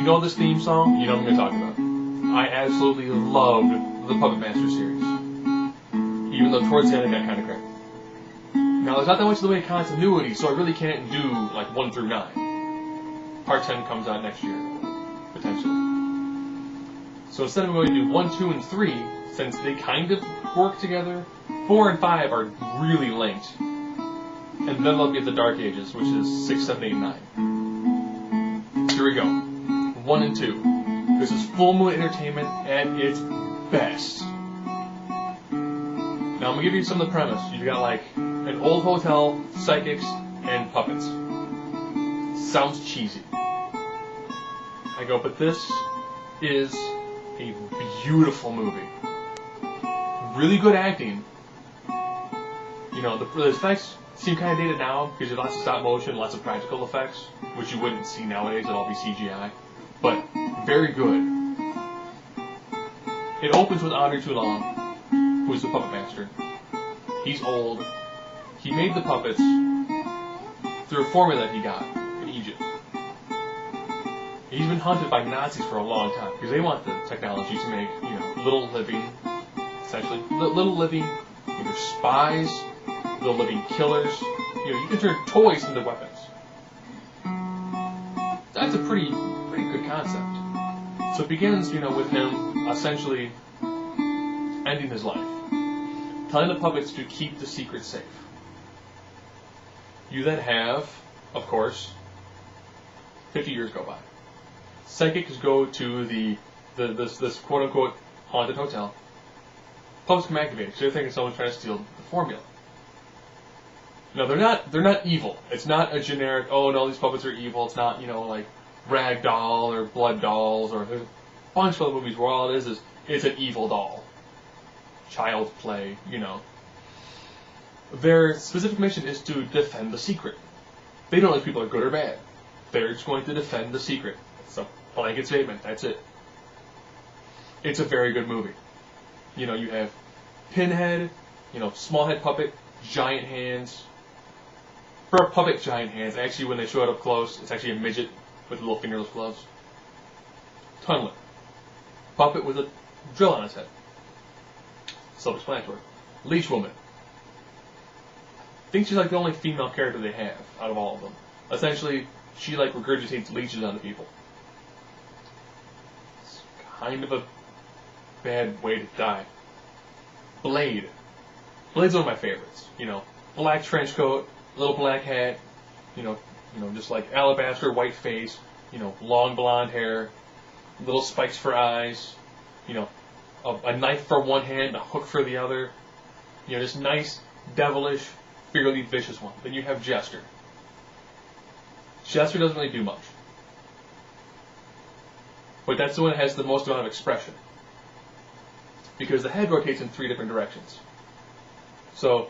you know this theme song, you know what I'm going to talk about. I absolutely loved the Puppet Master series. Even though towards the end it got kind of crappy. Now, there's not that much in the way of continuity, so I really can't do, like, 1 through 9. Part 10 comes out next year, potentially. So instead of going to do 1, 2, and 3, since they kind of work together, 4 and 5 are really linked. And then they'll be at the Dark Ages, which is 6, 7, 8, and 9. Here we go. 1 and 2. This is Full Moon Entertainment at its best. Now, I'm going to give you some of the premise. You've got, like, an old hotel, psychics, and puppets. Sounds cheesy. I go, but this is a beautiful movie. Really good acting. You know, the effects seem kind of dated now because there's lots of stop motion, lots of practical effects, which you wouldn't see nowadays. It'll all be CGI. But very good. It opens with Audrey Toulon, who's the puppet master. He's old. He made the puppets through a formula that he got in Egypt. He's been hunted by Nazis for a long time because they want the technology to make, you know, little living, essentially, little living, either spies, little living killers. You know, you can turn toys into weapons. That's a pretty good concept. So it begins, you know, with him essentially ending his life, telling the puppets to keep the secret safe. You then have, of course, 50 years go by. Psychics go to this quote unquote haunted hotel. Puppets come activated because they're thinking someone's trying to steal the formula. No, they're not evil. It's not a generic, oh no, these puppets are evil. It's not, you know, like Rag Doll or Blood Dolls, or there's a bunch of other movies where all it is it's an evil doll. Child's play, you know. Their specific mission is to defend the secret. They don't know if people are good or bad. They're just going to defend the secret. It's a blanket statement. That's it. It's a very good movie. You know, you have Pinhead, you know, small head puppet, giant hands. For a puppet, giant hands. Actually, when they show it up close, it's actually a midget with little fingerless gloves. Tunneler. Puppet with a drill on his head. Self-explanatory. Leech Woman. I think she's like the only female character they have out of all of them. Essentially, she like regurgitates leeches onto people. It's kind of a bad way to die. Blade. Blade's one of my favorites. You know, black trench coat, little black hat, you know, just like alabaster white face, you know, long blonde hair, little spikes for eyes, you know, a knife for one hand, a hook for the other. You know, this nice, devilish, fiercely vicious one. Then you have Jester. Jester doesn't really do much. But that's the one that has the most amount of expression. Because the head rotates in 3 different directions. So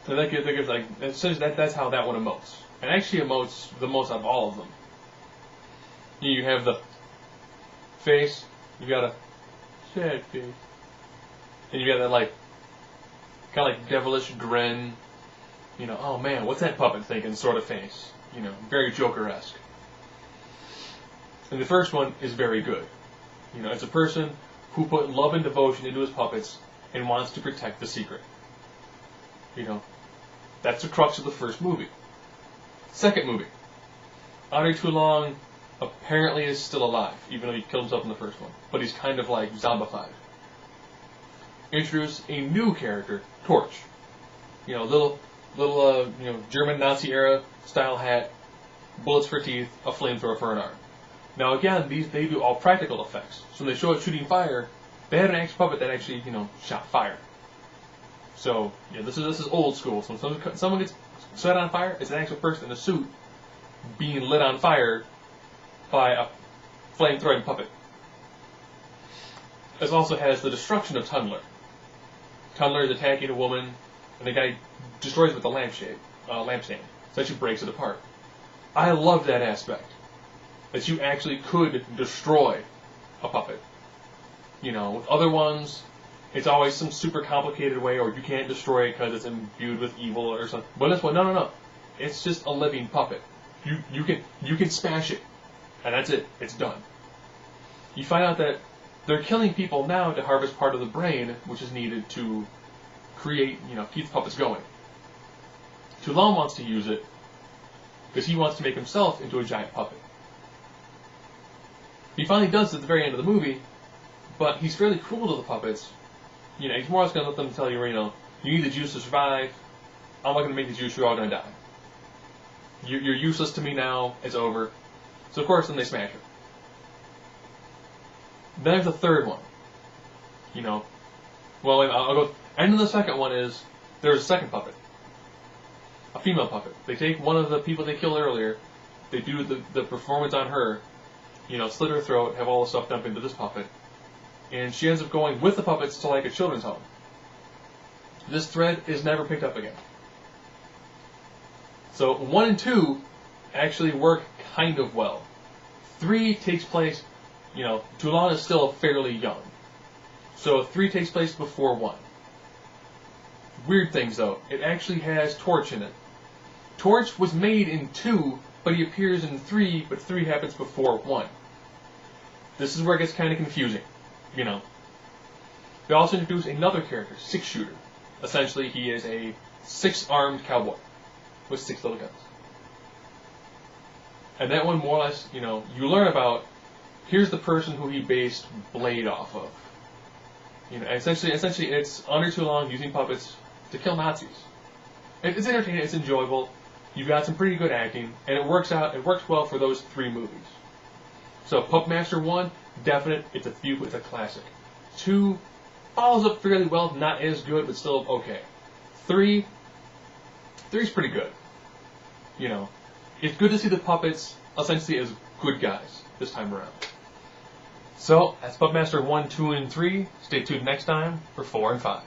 that gives like, essentially that's how that one emotes. And actually emotes the most out of all of them. You have the face, you got a sad face. And you got that like, kind of like devilish grin, you know, oh man, what's that puppet thinking sort of face. You know, very Joker-esque. And the first one is very good. You know, it's a person who put love and devotion into his puppets and wants to protect the secret. You know, that's the crux of the first movie. Second movie. Audrey Toulon apparently is still alive, even though he killed himself in the first one. But he's kind of like zombified. Introduce a new character, Torch. You know, little you know, German Nazi era style hat, bullets for teeth, a flamethrower for an arm. Now again, they do all practical effects. So when they show it shooting fire, they had an actual puppet that actually, you know, shot fire. So yeah, this is old school. So when someone gets set on fire, it's an actual person in a suit being lit on fire by a flame-throwing puppet. This also has the destruction of Tunneler. Tunneler is attacking a woman, and the guy destroys it with a lampstand. So actually breaks it apart. I love that aspect. That you actually could destroy a puppet. You know, with other ones, it's always some super complicated way, or you can't destroy it because it's imbued with evil or something. But this one, no. It's just a living puppet. You can smash it, and that's it. It's done. you find out that they're killing people now to harvest part of the brain, which is needed to create, keep the puppets going. Toulon wants to use it because he wants to make himself into a giant puppet. He finally does it at the very end of the movie, but he's fairly cruel to the puppets. He's more or less going to let them tell you, you need the juice to survive. I'm not going to make the juice, you're all going to die. You're useless to me now, it's over. So of course, then they smash her. Then there's the third one. I'll go. And then the second one is, there's a second puppet. A female puppet. They take one of the people they killed earlier, they do the performance on her, slit her throat, have all the stuff dumped into this puppet, and she ends up going with the puppets to like a children's home. This thread is never picked up again. So 1 and 2 actually work kind of well. 3 takes place, Toulon is still fairly young. So 3 takes place before 1. Weird things though, it actually has Torch in it. Torch was made in 2, but he appears in 3, but 3 happens before 1. This is where it gets kind of confusing, They also introduce another character, Six Shooter. Essentially, he is a 6-armed cowboy with 6 little guns. And that one, more or less, you learn about, here's the person who he based Blade off of. Essentially, it's Andre Toulon using puppets to kill Nazis. It's entertaining, it's enjoyable, you've got some pretty good acting, and it works well for those 3 movies. So, Puppet Master 1, definite, it's a classic. 2, follows up fairly well, not as good, but still okay. 3's pretty good. It's good to see the puppets essentially as good guys this time around. So, that's Puppet Master 1, 2, and 3. Stay tuned next time for 4 and 5.